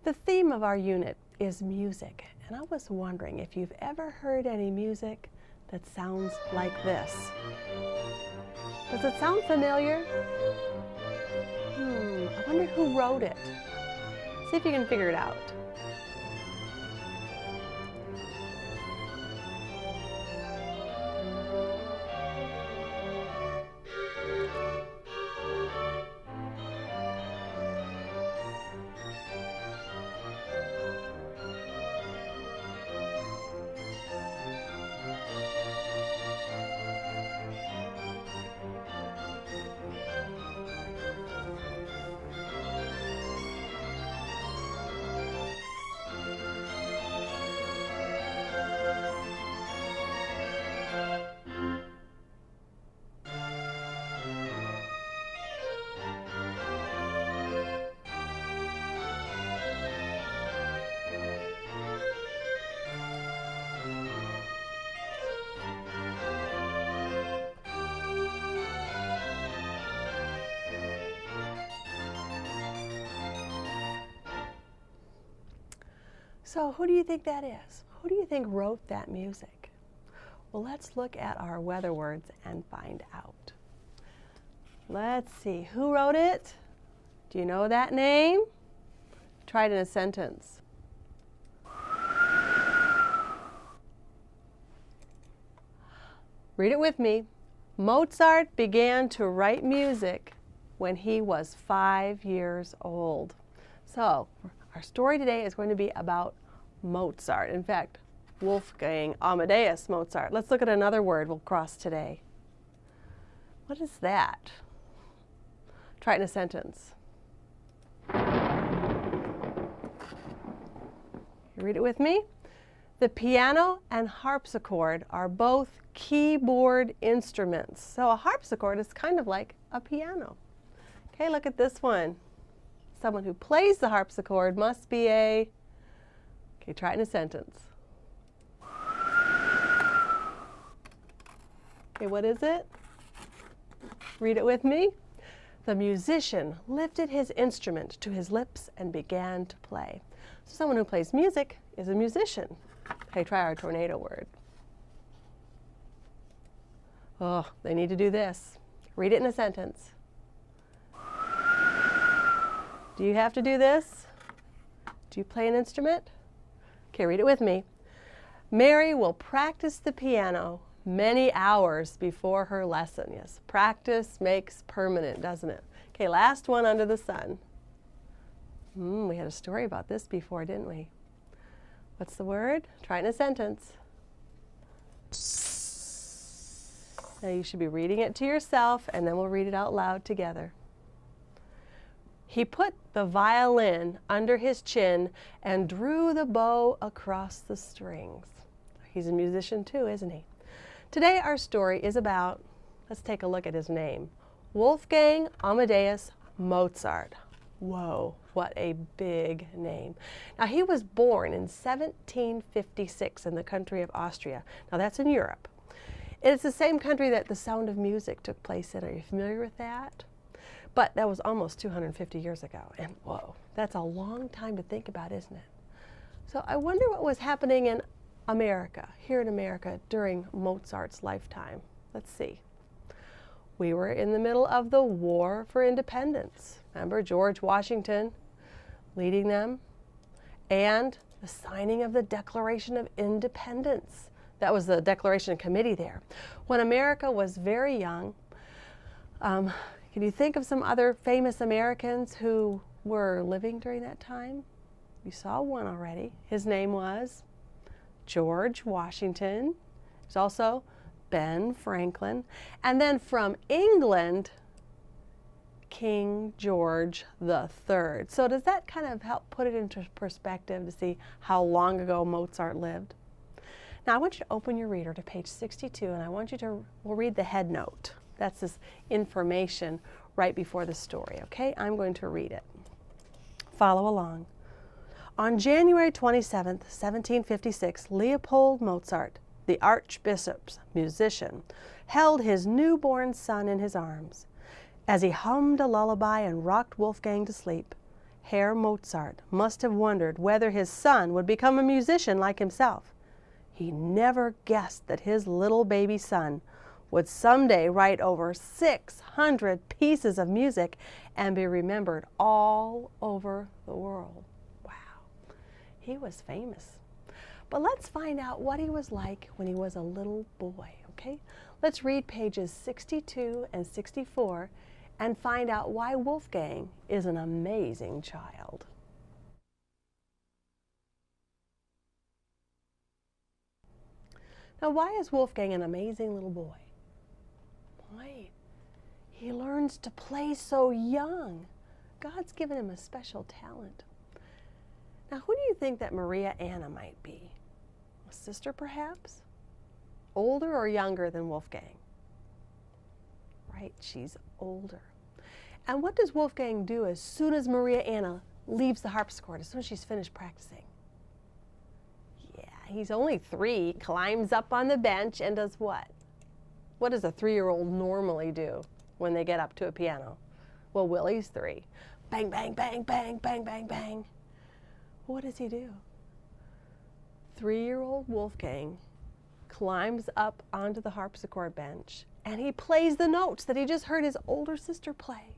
The theme of our unit is music, and I was wondering if you've ever heard any music that sounds like this. Does it sound familiar? I wonder who wrote it. See if you can figure it out. So who do you think that is? Who do you think wrote that music? Well, let's look at our weather words and find out. Let's see, who wrote it? Do you know that name? Try it in a sentence. Read it with me. Mozart began to write music when he was 5 years old. So, our story today is going to be about Mozart. In fact, Wolfgang Amadeus Mozart. Let's look at another word we'll cross today. What is that? Try it in a sentence. You read it with me? The piano and harpsichord are both keyboard instruments. So a harpsichord is kind of like a piano. Okay, look at this one. Someone who plays the harpsichord must be a... Okay, try it in a sentence. Okay, what is it? Read it with me. The musician lifted his instrument to his lips and began to play. So someone who plays music is a musician. Okay, try our tornado word. Oh, they need to do this. Read it in a sentence. Do you have to do this? Do you play an instrument? Okay, read it with me. Mary will practice the piano many hours before her lesson. Yes, practice makes permanent, doesn't it? Okay, last one under the sun. We had a story about this before, didn't we? What's the word? Try it in a sentence. Now you should be reading it to yourself, and then we'll read it out loud together. He put the violin under his chin and drew the bow across the strings. He's a musician too, isn't he? Today our story is about, let's take a look at his name, Wolfgang Amadeus Mozart. Whoa, what a big name. Now he was born in 1756 in the country of Austria. Now that's in Europe. It's the same country that The Sound of Music took place in. Are you familiar with that? But that was almost 250 years ago, and whoa, that's a long time to think about, isn't it? So I wonder what was happening in America, here in America, during Mozart's lifetime. Let's see. We were in the middle of the War for Independence. Remember George Washington leading them? And the signing of the Declaration of Independence. That was the Declaration Committee there. When America was very young, can you think of some other famous Americans who were living during that time? You saw one already. His name was George Washington. There's also Ben Franklin. And then from England, King George III. So does that kind of help put it into perspective to see how long ago Mozart lived? Now I want you to open your reader to page 62, and I want you to, we'll read the head note. That's this information right before the story, okay? I'm going to read it. Follow along. On January 27th, 1756, Leopold Mozart, the Archbishop's musician, held his newborn son in his arms. As he hummed a lullaby and rocked Wolfgang to sleep, Herr Mozart must have wondered whether his son would become a musician like himself. He never guessed that his little baby son would someday write over 600 pieces of music and be remembered all over the world. Wow, he was famous. But let's find out what he was like when he was a little boy, okay? Let's read pages 62 and 64 and find out why Wolfgang is an amazing child. Now, why is Wolfgang an amazing little boy? Why? He learns to play so young. God's given him a special talent. Now, who do you think that Maria Anna might be? A sister, perhaps? Older or younger than Wolfgang? Right, she's older. And what does Wolfgang do as soon as Maria Anna leaves the harpsichord, as soon as she's finished practicing? Yeah, he's only 3, climbs up on the bench and does what? What does a 3-year-old normally do when they get up to a piano? Well, Willie's 3. Bang, bang, bang, bang, bang, bang, bang. What does he do? 3-year-old Wolfgang climbs up onto the harpsichord bench and he plays the notes that he just heard his older sister play.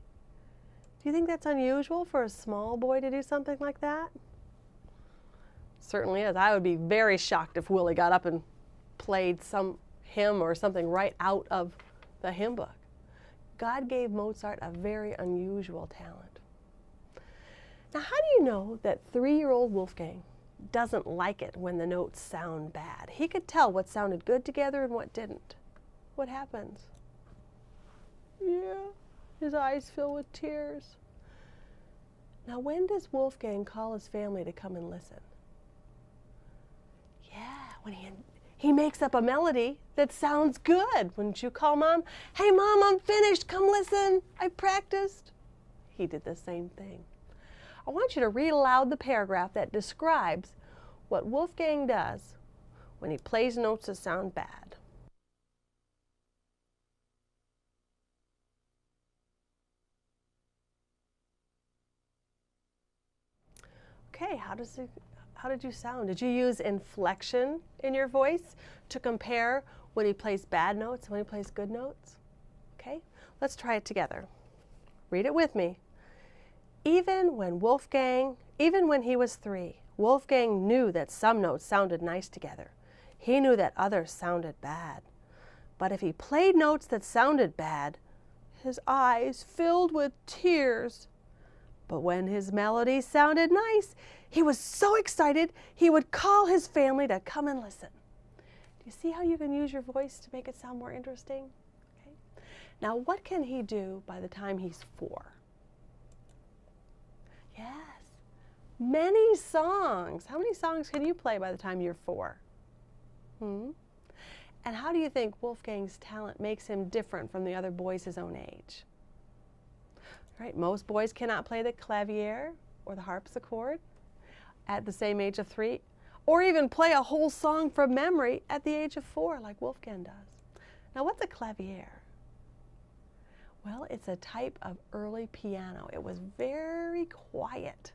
Do you think that's unusual for a small boy to do something like that? Certainly is. I would be very shocked if Willie got up and played some hymn or something right out of the hymn book. God gave Mozart a very unusual talent. Now, how do you know that 3-year-old Wolfgang doesn't like it when the notes sound bad? He could tell what sounded good together and what didn't. What happens? Yeah, his eyes fill with tears. Now, when does Wolfgang call his family to come and listen? Yeah, when he makes up a melody that sounds good. Wouldn't you call Mom? Hey, Mom, I'm finished. Come listen. I practiced. He did the same thing. I want you to read aloud the paragraph that describes what Wolfgang does when he plays notes that sound bad. Okay, how did you sound? Did you use inflection in your voice to compare when he plays bad notes and when he plays good notes? Okay, let's try it together. Read it with me. Even when he was 3, Wolfgang knew that some notes sounded nice together. He knew that others sounded bad. But if he played notes that sounded bad, his eyes filled with tears. But when his melody sounded nice, he was so excited he would call his family to come and listen. Do you see how you can use your voice to make it sound more interesting? Okay. Now, what can he do by the time he's 4? Yes, many songs. How many songs can you play by the time you're 4? And how do you think Wolfgang's talent makes him different from the other boys his own age? Right, most boys cannot play the clavier or the harpsichord at the same age of 3, or even play a whole song from memory at the age of 4 like Wolfgang does. Now, what's a clavier? Well, it's a type of early piano. It was very quiet,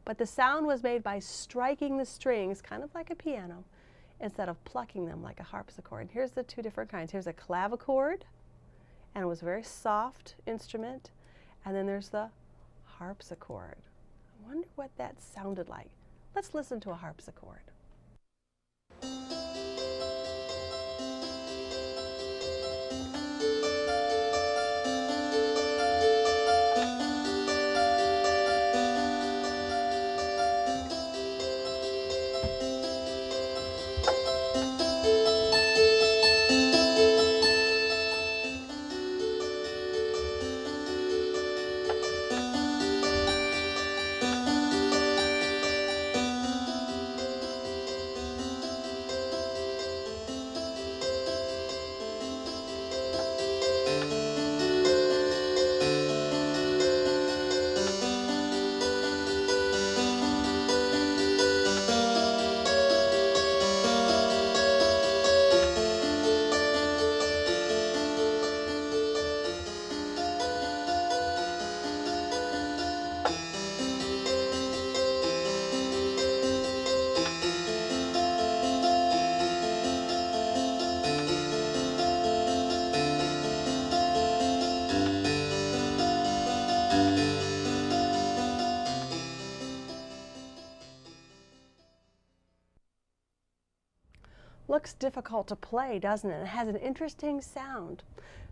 but the sound was made by striking the strings, kind of like a piano, instead of plucking them like a harpsichord. Here's the 2 different kinds. Here's a clavichord, and it was a very soft instrument. And then there's the harpsichord. I wonder what that sounded like. Let's listen to a harpsichord. looks difficult to play, doesn't it? It has an interesting sound,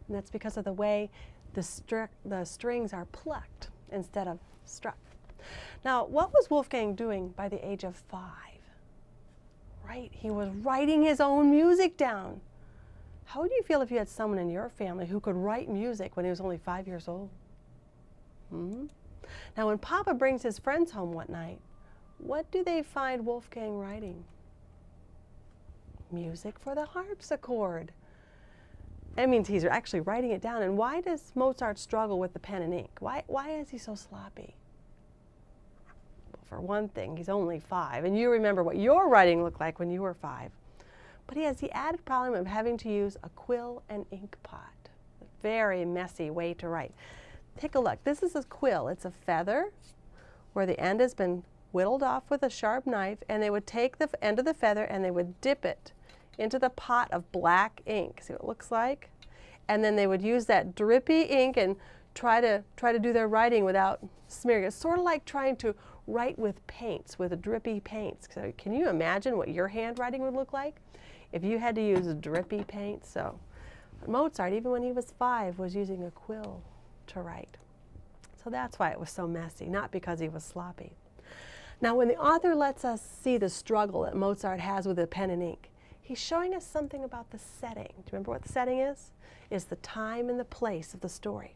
and that's because of the way the strings are plucked instead of struck. Now, what was Wolfgang doing by the age of 5? Right, he was writing his own music down. How would you feel if you had someone in your family who could write music when he was only 5 years old? Now, when Papa brings his friends home one night, what do they find Wolfgang writing? Music for the harpsichord. That means he's actually writing it down. And why does Mozart struggle with the pen and ink? Why is he so sloppy? Well, for one thing, he's only 5, and you remember what your writing looked like when you were 5. But he has the added problem of having to use a quill and ink pot. A very messy way to write. Take a look. This is a quill. It's a feather where the end has been whittled off with a sharp knife, and they would take the end of the feather and they would dip it into the pot of black ink. See what it looks like? And then they would use that drippy ink and try to do their writing without smearing. It's sort of like trying to write with paints, with drippy paints. So can you imagine what your handwriting would look like if you had to use drippy paint? So Mozart, even when he was 5, was using a quill to write. So that's why it was so messy, not because he was sloppy. Now, when the author lets us see the struggle that Mozart has with the pen and ink, he's showing us something about the setting. Do you remember what the setting is? It's the time and the place of the story.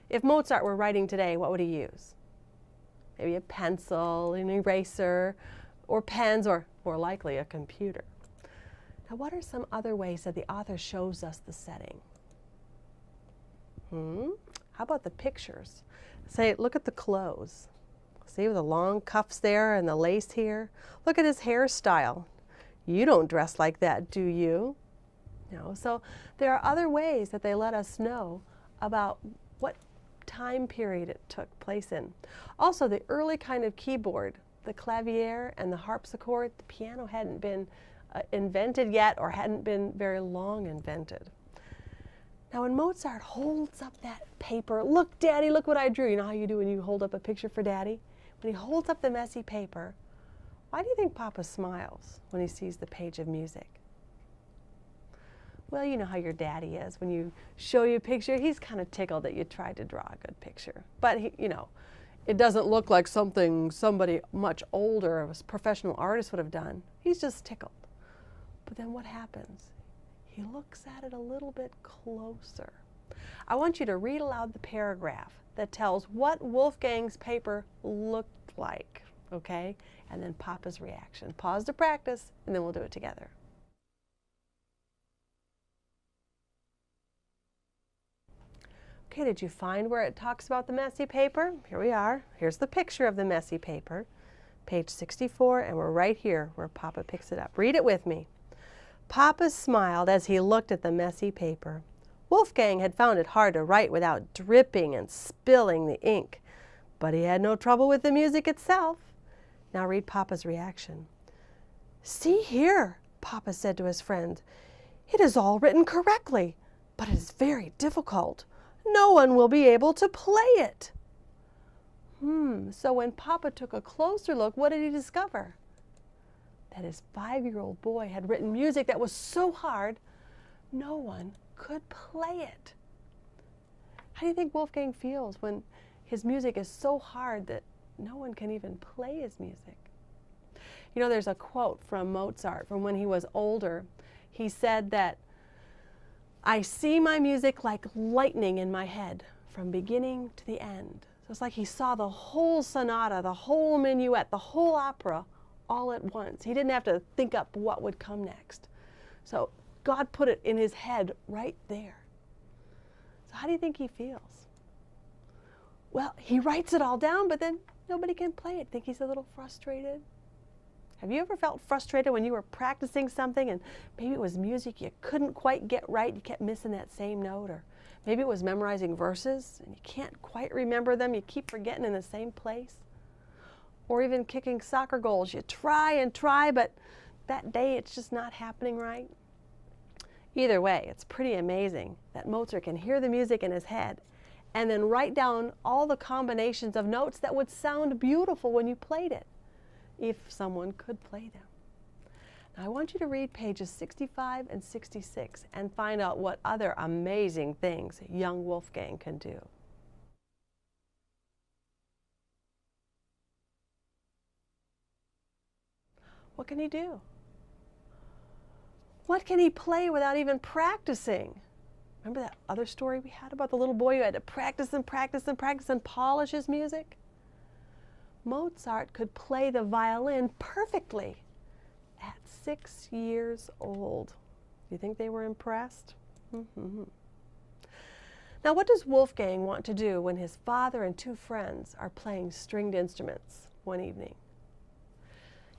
If Mozart were writing today, what would he use? Maybe a pencil, an eraser, or pens, or more likely a computer. Now, what are some other ways that the author shows us the setting? How about the pictures? Say, look at the clothes. See, with the long cuffs there and the lace here. Look at his hairstyle. You don't dress like that, do you? No. So there are other ways that they let us know about what time period it took place in. Also, the early kind of keyboard, the clavier and the harpsichord, the piano hadn't been invented yet, or hadn't been very long invented. Now, when Mozart holds up that paper, look, Daddy, look what I drew. You know how you do when you hold up a picture for Daddy? When he holds up the messy paper, why do you think Papa smiles when he sees the page of music? Well, you know how your daddy is. When you show you a picture, he's kind of tickled that you tried to draw a good picture. But, you know, it doesn't look like something somebody much older, a professional artist would have done. He's just tickled. But then what happens? He looks at it a little bit closer. I want you to read aloud the paragraph that tells what Wolfgang's paper looked like, okay? And then Papa's reaction. Pause to practice, and then we'll do it together. Okay, did you find where it talks about the messy paper? Here we are. Here's the picture of the messy paper, page 64, and we're right here where Papa picks it up. Read it with me. Papa smiled as he looked at the messy paper. Wolfgang had found it hard to write without dripping and spilling the ink, but he had no trouble with the music itself. Now read Papa's reaction. See here, Papa said to his friend. It is all written correctly, but it is very difficult. No one will be able to play it. So when Papa took a closer look, what did he discover? That his 5-year-old boy had written music that was so hard, no one could play it. How do you think Wolfgang feels when his music is so hard that no one can even play his music? You know, there's a quote from Mozart from when he was older. He said that, I see my music like lightning in my head from beginning to the end. So it's like he saw the whole sonata, the whole minuet, the whole opera all at once. He didn't have to think up what would come next. So God put it in his head right there. So how do you think he feels? Well, he writes it all down, but then nobody can play it. Think he's a little frustrated? Have you ever felt frustrated when you were practicing something and maybe it was music you couldn't quite get right, you kept missing that same note, or maybe it was memorizing verses and you can't quite remember them, you keep forgetting in the same place? Or even kicking soccer goals, you try and try, but that day it's just not happening right? Either way, it's pretty amazing that Mozart can hear the music in his head and then write down all the combinations of notes that would sound beautiful when you played it, if someone could play them. Now I want you to read pages 65 and 66 and find out what other amazing things young Wolfgang can do. What can he do? What can he play without even practicing? Remember that other story we had about the little boy who had to practice and practice and practice and polish his music? Mozart could play the violin perfectly at 6 years old. Do you think they were impressed? Now, what does Wolfgang want to do when his father and 2 friends are playing stringed instruments one evening?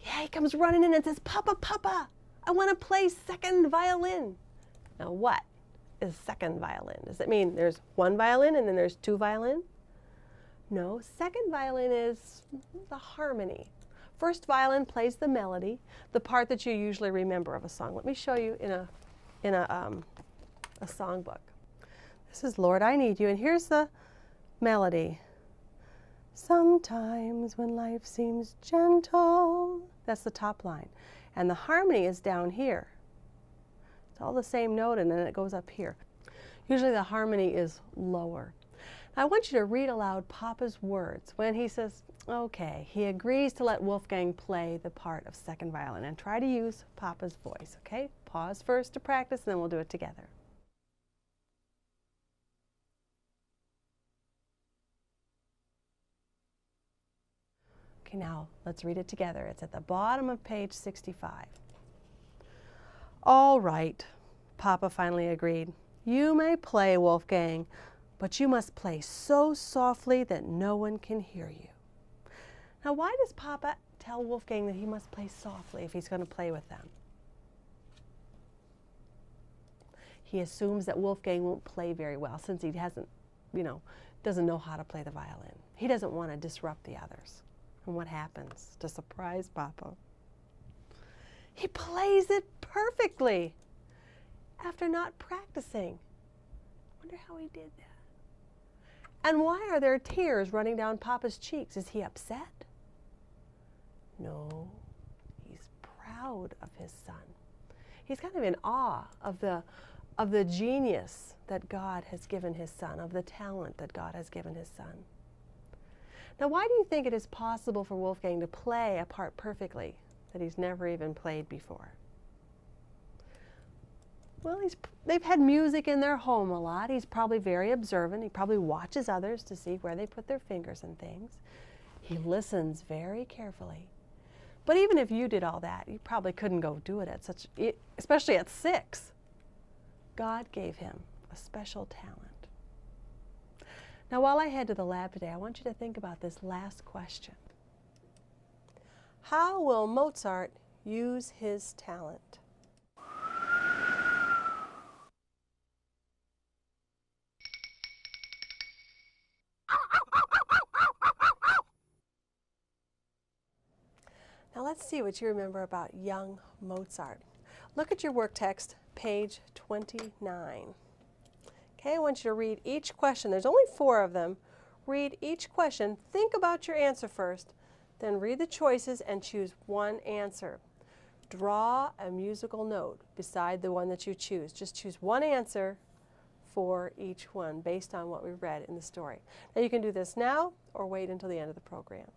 Yeah, he comes running in and says, "Papa, Papa, I want to play second violin." Now, what is second violin? Does it mean there's 1 violin and then there's 2 violin? No, second violin is the harmony. First violin plays the melody, the part that you usually remember of a song. Let me show you in a songbook. This is "Lord, I Need You," and here's the melody. Sometimes when life seems gentle. That's the top line. And the harmony is down here. It's all the same note and then it goes up here. Usually the harmony is lower. I want you to read aloud Papa's words when he says, okay, he agrees to let Wolfgang play the part of second violin, and try to use Papa's voice, okay? Pause first to practice and then we'll do it together. Okay, now let's read it together. It's at the bottom of page 65. All right, Papa finally agreed. You may play, Wolfgang, but you must play so softly that no one can hear you. Now, why does Papa tell Wolfgang that he must play softly if he's going to play with them? He assumes that Wolfgang won't play very well since he hasn't, doesn't know how to play the violin. He doesn't want to disrupt the others. And what happens to surprise Papa? He plays it perfectly after not practicing. Wonder how he did that. And why are there tears running down Papa's cheeks? Is he upset? No, he's proud of his son. He's kind of in awe of the genius that God has given his son, of the talent that God has given his son. Now, why do you think it is possible for Wolfgang to play a part perfectly that he's never even played before? Well, they've had music in their home a lot. He's probably very observant. He probably watches others to see where they put their fingers and things. He listens very carefully. But even if you did all that, you probably couldn't go do it especially at 6. God gave him a special talent. Now, while I head to the lab today, I want you to think about this last question. How will Mozart use his talent? Now let's see what you remember about young Mozart. Look at your work text, page 29. Okay, I want you to read each question. There's only 4 of them. Read each question. Think about your answer first. Then read the choices and choose one answer. Draw a musical note beside the one that you choose. Just choose one answer for each one based on what we read in the story. Now you can do this now or wait until the end of the program.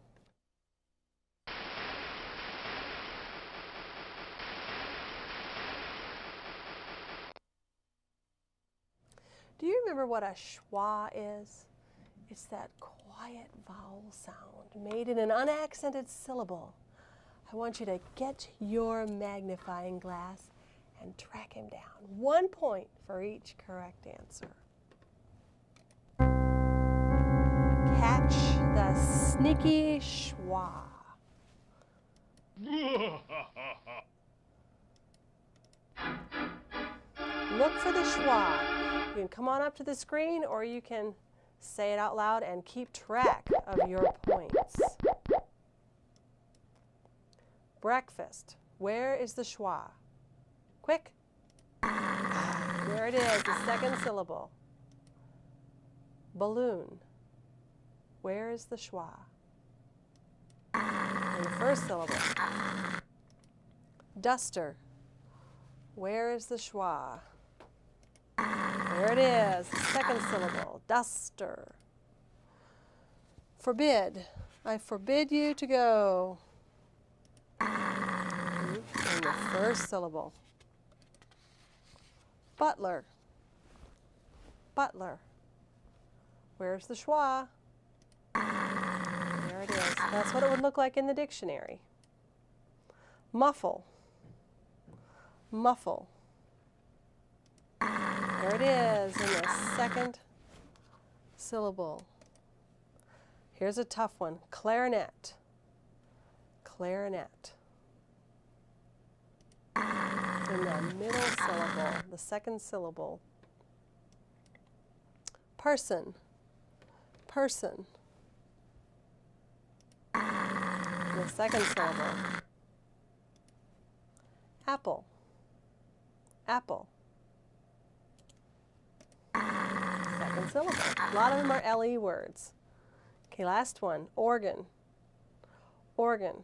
Do you remember what a schwa is? It's that quiet vowel sound made in an unaccented syllable. I want you to get your magnifying glass and track him down. 1 point for each correct answer. Catch the sneaky schwa. Look for the schwa. You can come on up to the screen or you can say it out loud and keep track of your points. Breakfast. Where is the schwa? Quick. There it is, the second syllable. Balloon. Where is the schwa? And the first syllable. Duster. Where is the schwa? There it is, the second syllable, duster. Forbid. I forbid you to go. In the first syllable. Butler. Butler. Where's the schwa? There it is. That's what it would look like in the dictionary. Muffle. Muffle. There it is in the second syllable. Here's a tough one. Clarinet. Clarinet. In the middle syllable, the second syllable. Person. Person. The second syllable. Apple. Apple. Second syllable. A lot of them are LE words. Okay, last one. Organ. Organ.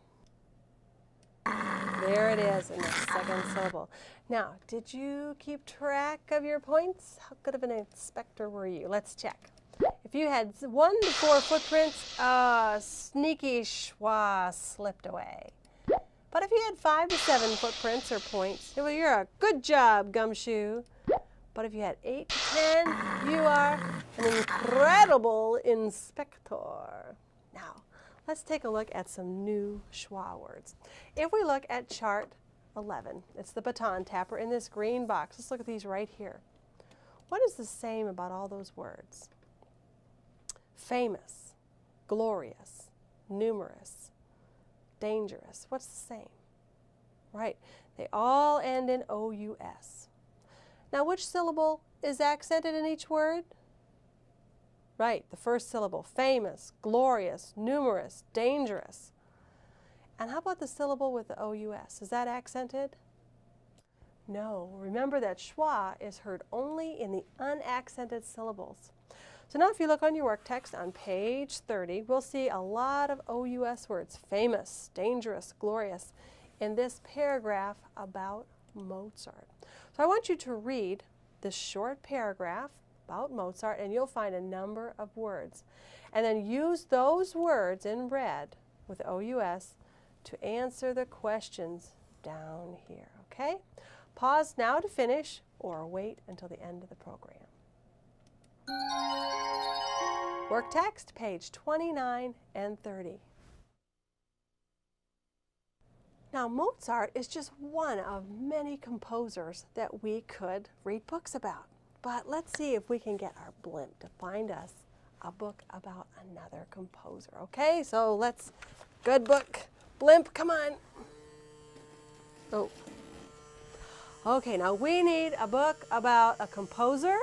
There it is in the second syllable. Now, did you keep track of your points? How good of an inspector were you? Let's check. If you had 1 to 4 footprints, sneaky schwa slipped away. But if you had 5 to 7 footprints or points, well, you're a good job, Gumshoe. But if you had 8 to 10, you are an incredible inspector. Now, let's take a look at some new schwa words. If we look at chart 11, it's the baton tapper in this green box. Let's look at these right here. What is the same about all those words? Famous, glorious, numerous, dangerous. What's the same? Right, they all end in O-U-S. Now, which syllable is accented in each word? Right, the first syllable, famous, glorious, numerous, dangerous. And how about the syllable with the O-U-S? Is that accented? No, remember that schwa is heard only in the unaccented syllables. So now if you look on your work text on page 30, we'll see a lot of O-U-S words, famous, dangerous, glorious, in this paragraph about Mozart. So I want you to read this short paragraph about Mozart, and you'll find a number of words. And then use those words in red with O-U-S to answer the questions down here, okay? Pause now to finish, or wait until the end of the program. Work text, page 29 and 30. Now, Mozart is just one of many composers that we could read books about. But let's see if we can get our blimp to find us a book about another composer. Okay, so let's, good book. Blimp, come on. Oh. Okay, now we need a book about a composer.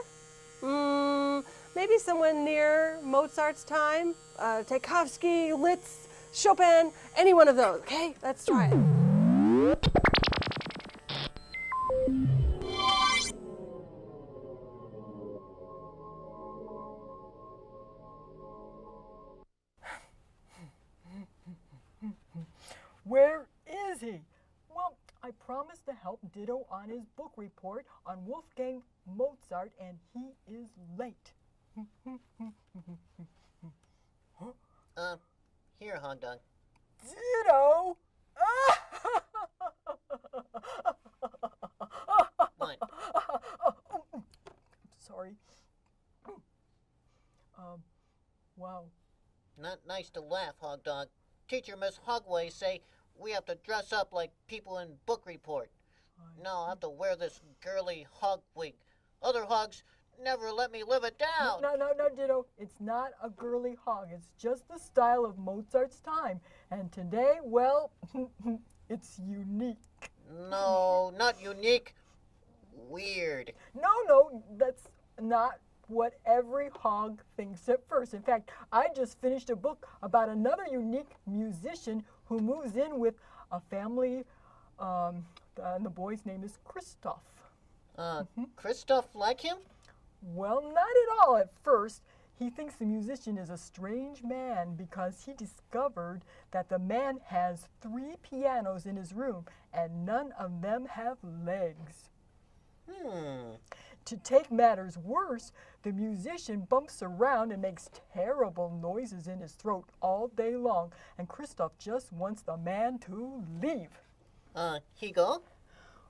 Maybe someone near Mozart's time. Tchaikovsky, Liszt, Chopin, any one of those. Okay, let's try it. Where is he? Well, I promised to help Ditto on his book report on Wolfgang Mozart, and he is late. Huh? Here, Hog Dog. Ditto! What? Sorry. Wow. Not nice to laugh, Hog Dog. Teacher Miss Hogway say we have to dress up like people in book report. Now I have to wear this girly hog wig. Other hogs never let me live it down. No, Ditto. It's not a girly hog. It's just the style of Mozart's time. And today, well, it's unique. No, not unique. Weird. No, that's not what every hog thinks at first. In fact, I just finished a book about another unique musician who moves in with a family, and the boy's name is Christoph. Christoph like him? Well, not at all at first. He thinks the musician is a strange man because he discovered that the man has 3 pianos in his room and none of them have legs. To take matters worse, the musician bumps around and makes terrible noises in his throat all day long, and Kristoff just wants the man to leave. He go?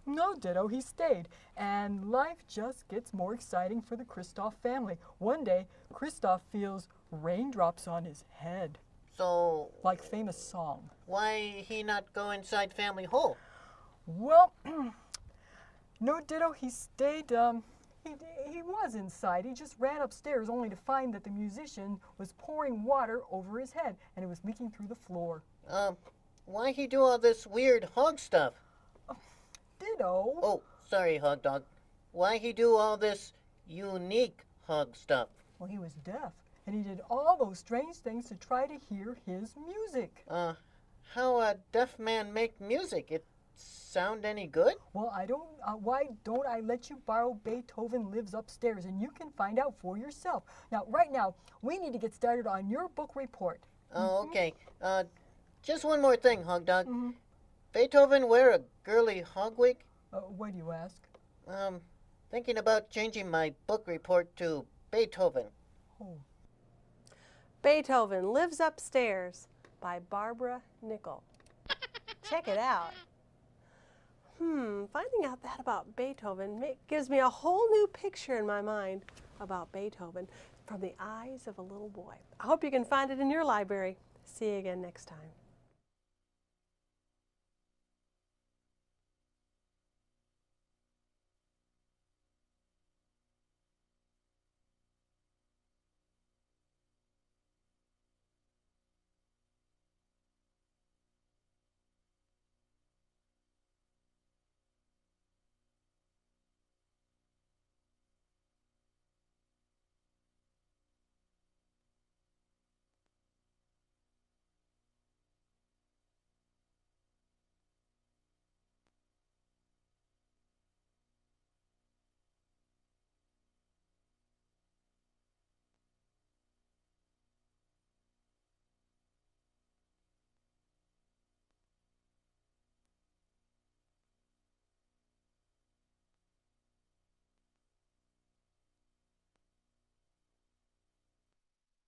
No, Ditto, he stayed, and life just gets more exciting for the Kristoff family. One day, Kristoff feels raindrops on his head. So... like famous song. Why he not go inside family hole? Well, no, Ditto, he stayed, he was inside. He just ran upstairs only to find that the musician was pouring water over his head, and it was leaking through the floor. Why he do all this weird hog stuff? Ditto. Oh, sorry, Hog Dog. Why he do all this unique hog stuff? Well, he was deaf, and he did all those strange things to try to hear his music. How a deaf man make music? It sound any good? Well, why don't I let you borrow Beethoven Lives Upstairs, and you can find out for yourself. Now, right now, we need to get started on your book report. Oh, okay. Just one more thing, Hog Dog. Beethoven wear a girly hog wig? Why do you ask? Thinking about changing my book report to Beethoven. Oh. Beethoven Lives Upstairs by Barbara Nickel. Check it out. Finding out that about Beethoven gives me a whole new picture in my mind about Beethoven from the eyes of a little boy. I hope you can find it in your library. See you again next time.